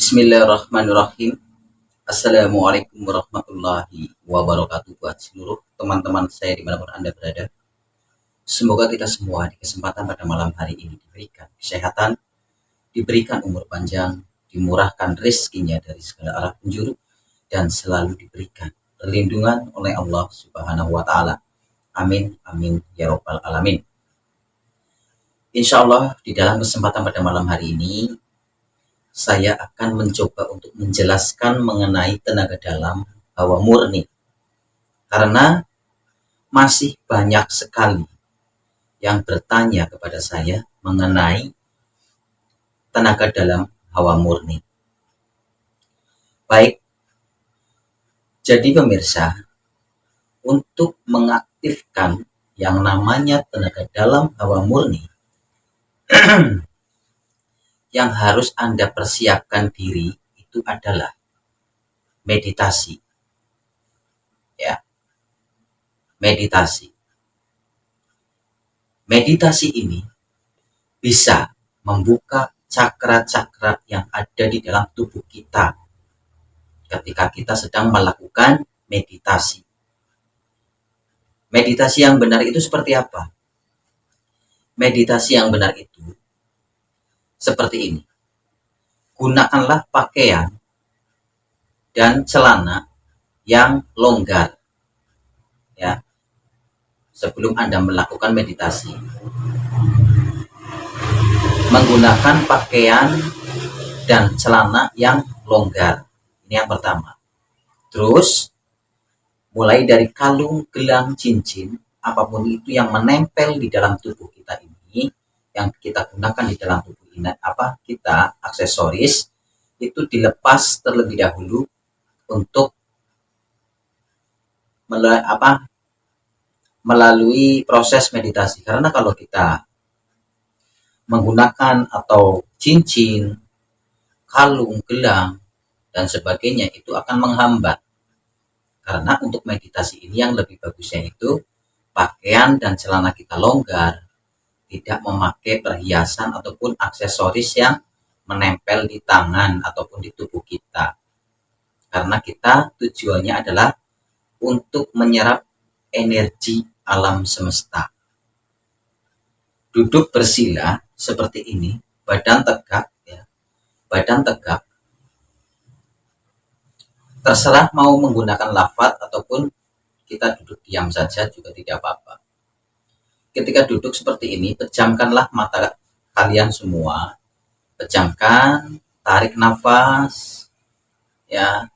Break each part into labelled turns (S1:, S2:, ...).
S1: Bismillahirrahmanirrahim. Assalamualaikum warahmatullahi wabarakatuh buat seluruh teman-teman saya dimanapun Anda berada. Semoga kita semua di kesempatan pada malam hari ini diberikan kesehatan, diberikan umur panjang, dimurahkan rezekinya dari segala arah penjuru, dan selalu diberikan perlindungan oleh Allah Subhanahu wa Ta'ala. Amin, amin, ya Rabbal 'Alamin. Insya Allah di dalam kesempatan pada malam hari ini saya akan mencoba untuk menjelaskan mengenai tenaga dalam hawa murni. Karena masih banyak sekali yang bertanya kepada saya mengenai tenaga dalam hawa murni. Baik, jadi pemirsa, untuk mengaktifkan yang namanya tenaga dalam hawa murni, yang harus Anda persiapkan diri itu adalah meditasi. Ya. Meditasi. Meditasi ini bisa membuka cakra-cakra yang ada di dalam tubuh kita ketika kita sedang melakukan meditasi. Meditasi yang benar itu seperti apa? Meditasi yang benar itu seperti ini. Gunakanlah pakaian dan celana yang longgar. Ya. Sebelum Anda melakukan meditasi. Menggunakan pakaian dan celana yang longgar. Ini yang pertama. Terus mulai dari kalung, gelang, cincin, apapun itu yang menempel di dalam tubuh kita ini, yang kita gunakan di dalam tubuh kita, aksesoris itu dilepas terlebih dahulu untuk melalui proses meditasi. Karena kalau kita menggunakan atau cincin, kalung, gelang dan sebagainya itu akan menghambat. Karena untuk meditasi ini yang lebih bagusnya itu pakaian dan celana kita longgar, tidak memakai perhiasan ataupun aksesoris yang menempel di tangan ataupun di tubuh kita. Karena kita tujuannya adalah untuk menyerap energi alam semesta. Duduk bersila seperti ini, badan tegak, ya. Badan tegak. Terserah mau menggunakan lafaz ataupun kita duduk diam saja juga tidak apa-apa. Ketika duduk seperti ini, pejamkanlah mata kalian semua. Pejamkan, tarik nafas, ya.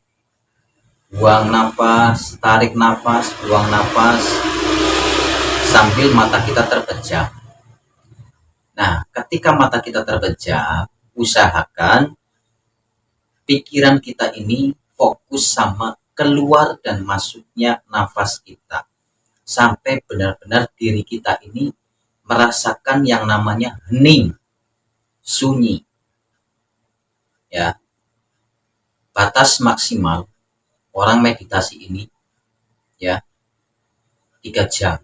S1: Buang nafas, tarik nafas, buang nafas, sambil mata kita terpejam. Nah, ketika mata kita terpejam, usahakan pikiran kita ini fokus sama keluar dan masuknya nafas kita. Sampai benar-benar diri kita ini merasakan yang namanya hening, sunyi. Ya. Batas maksimal orang meditasi ini ya 3 jam.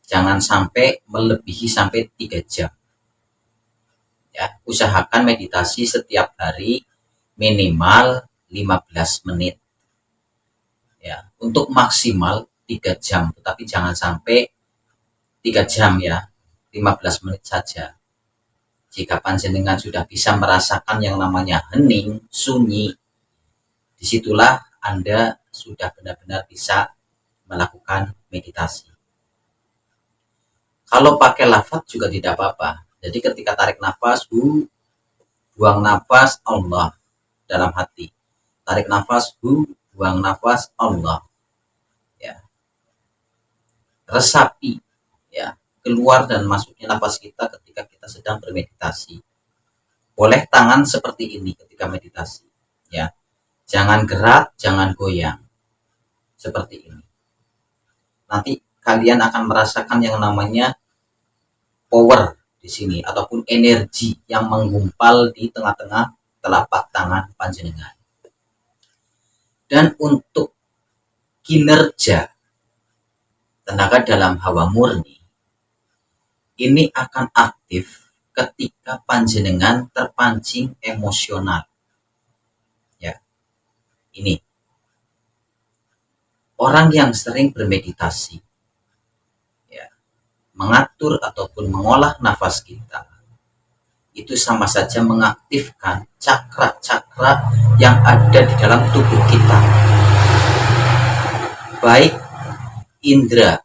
S1: Jangan sampai melebihi sampai 3 jam. Ya, usahakan meditasi setiap hari minimal 15 menit. Ya, untuk maksimal 3 jam, tetapi jangan sampai 3 jam ya, 15 menit saja. Jika panjenengan sudah bisa merasakan yang namanya hening, sunyi, disitulah Anda sudah benar-benar bisa melakukan meditasi. Kalau pakai lafaz juga tidak apa-apa. Jadi ketika tarik nafas, buang nafas, Allah dalam hati. Tarik nafas, buang nafas, Allah. Resapi ya keluar dan masuknya nafas kita ketika kita sedang bermeditasi. Boleh tangan seperti ini ketika meditasi ya. Jangan gerak, jangan goyang. Seperti ini. Nanti kalian akan merasakan yang namanya power di sini ataupun energi yang menggumpal di tengah-tengah telapak tangan panjenengan. Dan untuk kinerja tenaga dalam hawa murni ini akan aktif ketika panjenengan terpancing emosional. Ini orang yang sering bermeditasi, ya, mengatur ataupun mengolah nafas kita, itu sama saja mengaktifkan cakra-cakra yang ada di dalam tubuh kita, baik indera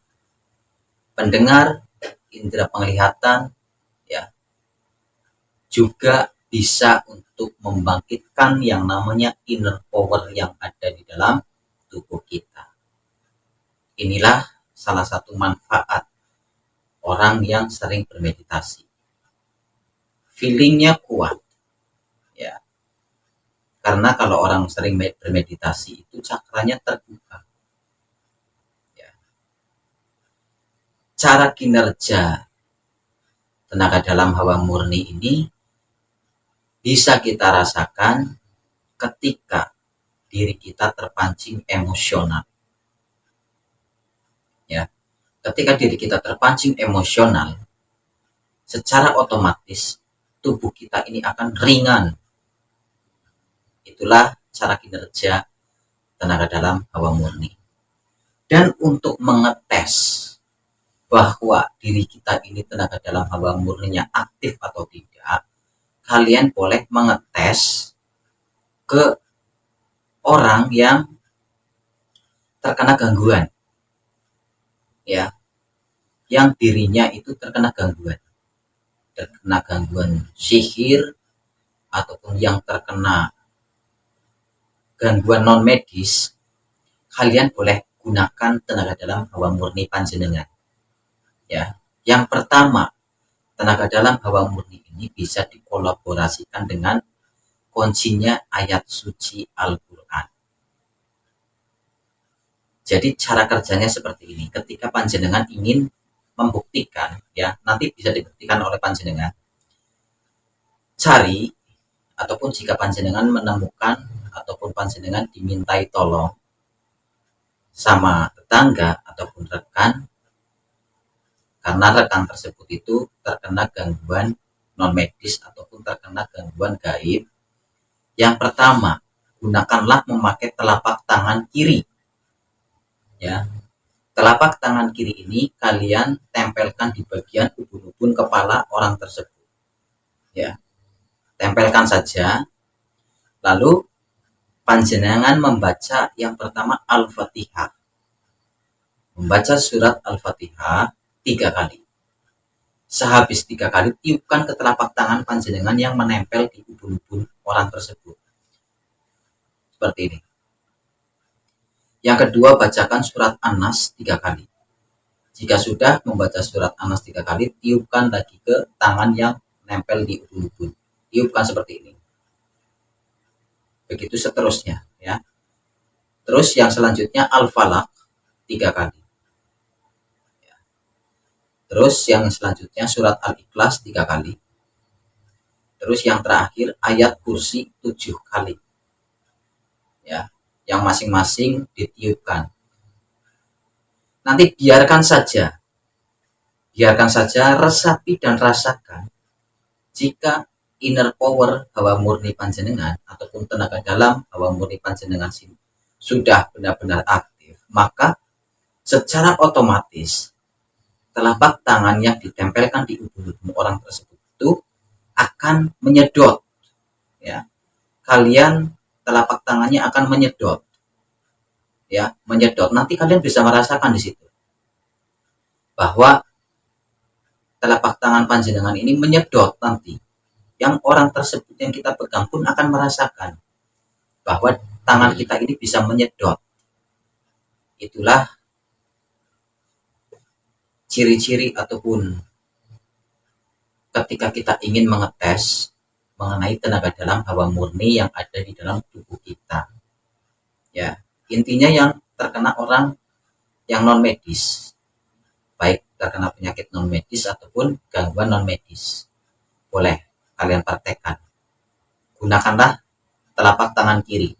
S1: pendengar, indera penglihatan, ya, juga bisa untuk membangkitkan yang namanya inner power yang ada di dalam tubuh kita. Inilah salah satu manfaat orang yang sering bermeditasi. Feelingnya kuat, ya, karena kalau orang sering bermeditasi itu cakranya terbuka, ya. Cara kinerja tenaga dalam hawa murni ini bisa kita rasakan ketika diri kita terpancing emosional, ya. Ketika diri kita terpancing emosional, secara otomatis tubuh kita ini akan ringan. Itulah cara kinerja tenaga dalam hawa murni. Dan untuk mengetes bahwa diri kita ini tenaga dalam hawa murninya aktif atau tidak, kalian boleh mengetes ke orang yang terkena gangguan, ya, yang dirinya itu terkena gangguan sihir, ataupun yang terkena gangguan non medis. Kalian boleh gunakan tenaga dalam hawa murni panjenengan, ya. Yang pertama, tenaga dalam hawa murni ini bisa dikolaborasikan dengan kuncinya ayat suci Al-Quran. Jadi cara kerjanya seperti ini. Ketika panjenengan ingin membuktikan, ya, nanti bisa dibuktikan oleh panjenengan. Cari, ataupun jika panjenengan menemukan ataupun panjenengan dimintai tolong sama tetangga ataupun rekan, karena rekan tersebut itu terkena gangguan non medis ataupun terkena gangguan gaib. Yang pertama, gunakanlah memakai telapak tangan kiri, ya. Telapak tangan kiri ini kalian tempelkan di bagian ubun-ubun kepala orang tersebut, ya. Tempelkan saja. Lalu panjenengan membaca yang pertama Al-Fatihah. Membaca surat Al-Fatihah 3 kali. Sehabis 3 kali, tiupkan ke telapak tangan panjenengan yang menempel di ubun-ubun orang tersebut. Seperti ini. Yang kedua, bacakan surat An-Nas 3 kali. Jika sudah membaca surat An-Nas 3 kali, tiupkan lagi ke tangan yang nempel di ubun-ubun. Tiupkan seperti ini. Begitu seterusnya, ya. Terus yang selanjutnya Al-Falaq 3 kali. Ya. Terus yang selanjutnya surat Al-Ikhlas 3 kali. Terus yang terakhir ayat kursi 7 kali. Ya, yang masing-masing ditiupkan. Nanti biarkan saja, resapi dan rasakan jika inner power hawa murni panjenengan ataupun tenaga dalam hawa murni panjenengan sudah benar-benar aktif, maka secara otomatis telapak tangan yang ditempelkan di ubun-ubun orang tersebut itu akan menyedot, ya. Kalian telapak tangannya akan menyedot, ya, menyedot. Nanti kalian bisa merasakan di situ bahwa telapak tangan panjenengan ini menyedot. Nanti yang orang tersebut yang kita pegang pun akan merasakan bahwa tangan kita ini bisa menyedot. Itulah ciri-ciri ataupun ketika kita ingin mengetes mengenai tenaga dalam hawa murni yang ada di dalam tubuh kita, ya. Intinya yang terkena orang yang non medis, baik terkena penyakit non medis ataupun gangguan non medis, boleh kalian praktekkan. Gunakanlah telapak tangan kiri,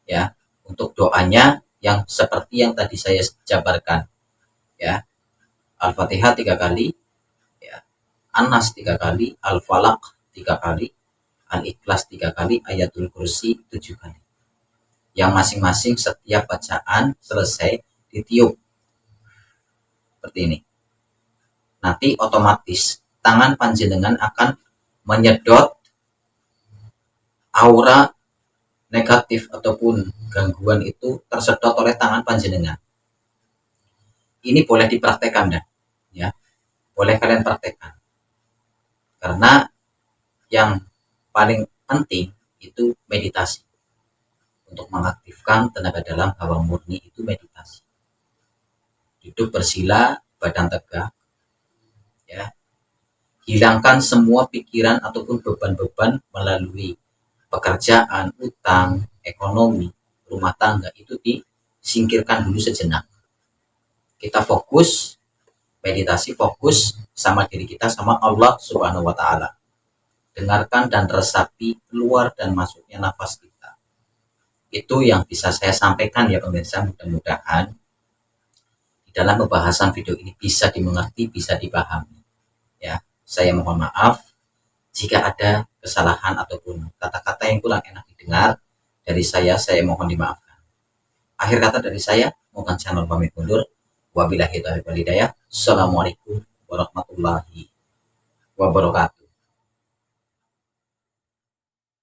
S1: ya, untuk doanya yang seperti yang tadi saya jabarkan, ya. Al-Fatihah 3 kali, ya. An-Nas 3 kali, Al-Falaq 3 kali, Al-Ikhlas 3 kali, Ayatul Kursi 7 kali. yang masing-masing setiap bacaan selesai ditiup seperti ini. Nanti otomatis tangan panjenengan akan menyedot aura negatif ataupun gangguan itu tersedot oleh tangan panjenengan. Ini boleh dipraktekkan ya. Boleh kalian praktekkan. Karena yang paling penting itu meditasi. Untuk mengaktifkan tenaga dalam hawa murni itu meditasi. Duduk bersila, badan tegak, ya. Hilangkan semua pikiran ataupun beban-beban melalui pekerjaan, utang, ekonomi, rumah tangga itu disingkirkan dulu sejenak. Kita fokus, meditasi fokus sama diri kita, sama Allah Subhanahu wa Ta'ala. Dengarkan dan resapi keluar dan masuknya nafas kita. Itu yang bisa saya sampaikan ya pemirsa, mudah-mudahan di dalam pembahasan video ini bisa dimengerti, bisa dipahami. Ya, saya mohon maaf jika ada kesalahan ataupun kata-kata yang kurang enak didengar dari saya mohon dimaafkan. Akhir kata dari saya, mohon channel pamit mundur. Wabillahi taufiq wal hidayah. Assalamualaikum warahmatullahi wabarakatuh.